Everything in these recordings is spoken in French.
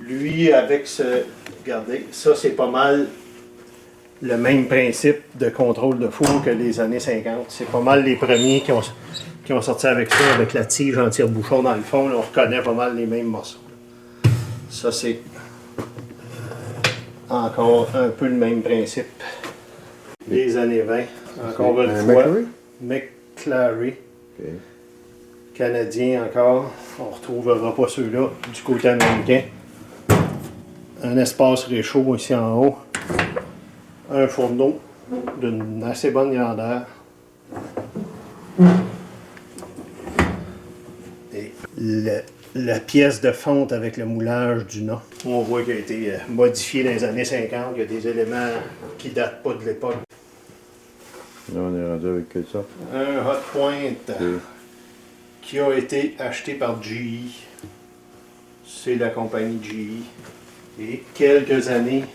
Lui, avec ce... Regardez, ça c'est pas mal le même principe de contrôle de four que les années 50. C'est pas mal les premiers qui ont sorti avec ça, avec la tige en tire-bouchon dans le fond. Là, on reconnaît pas mal les mêmes morceaux. Ça c'est encore un peu le même principe. Les années 20. Encore une fois. McClary. Okay. Canadien encore. On ne retrouvera pas ceux-là du côté américain. Un espace réchaud ici en haut. Un fourneau d'une assez bonne grandeur. Et la pièce de fonte avec le moulage du nom. On voit qu'il a été modifié dans les années 50. Il y a des éléments qui ne datent pas de l'époque. Là, on est rendu avec quelle sorte? Un Hot Point qui a été acheté par GE. C'est la compagnie GE. Et quelques années,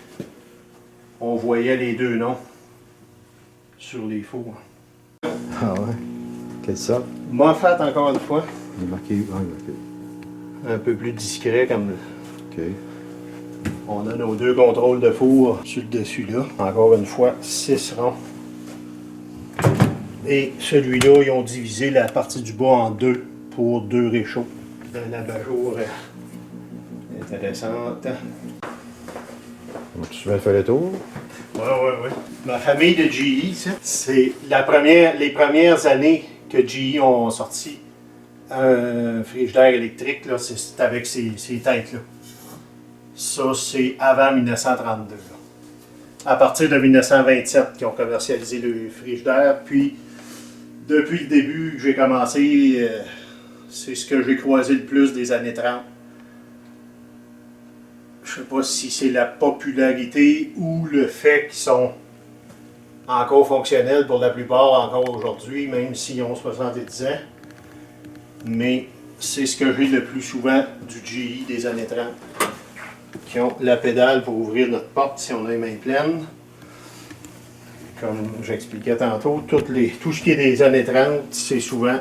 on voyait les deux noms sur les fours. Ah ouais? Quelle sorte? Moffat encore une fois. Il est marqué. Ah, ok. Un peu plus discret comme... Ok. On a nos deux contrôles de four sur le dessus là. Encore une fois, 6 ronds. Et celui-là, ils ont divisé la partie du bas en deux pour 2 réchauds. Un abat-jour intéressante. Tu m'as fait le tour? Oui. Ma famille de GE, c'est les premières années que GE ont sorti un frigidaire électrique, c'est avec ces têtes-là. Ça, c'est avant 1932. Là. À partir de 1927 qu'ils ont commercialisé le frigidaire, puis depuis le début que j'ai commencé, c'est ce que j'ai croisé le plus des années 30. Je ne sais pas si c'est la popularité ou le fait qu'ils sont encore fonctionnels pour la plupart encore aujourd'hui, même s'ils ont 70 ans. Mais c'est ce que j'ai le plus souvent du GE des années 30. Qui ont la pédale pour ouvrir notre porte si on a les mains pleines. Comme j'expliquais tantôt, tout ce qui est des années 30, c'est souvent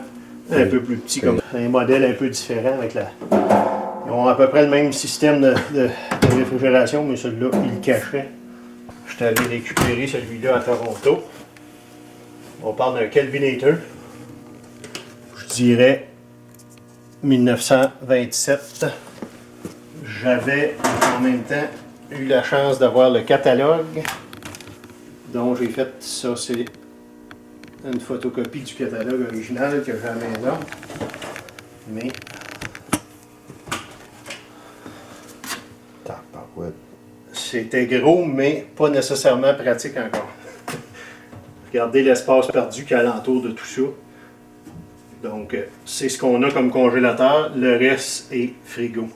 un peu plus petit, comme un modèle un peu différent avec la... Ils ont à peu près le même système de réfrigération, mais celui-là, il le cachait. Je suis allé récupérer celui-là à Toronto. On parle d'un Kelvinator. Je dirais 1927. J'avais en même temps eu la chance d'avoir le catalogue. Donc j'ai fait ça, c'est une photocopie du catalogue original que j'ai à la maison. Mais c'était gros, mais pas nécessairement pratique encore. Regardez l'espace perdu qu'il y a alentour de tout ça. Donc, c'est ce qu'on a comme congélateur. Le reste est frigo.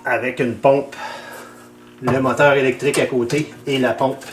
Avec une pompe, le moteur électrique à côté et la pompe.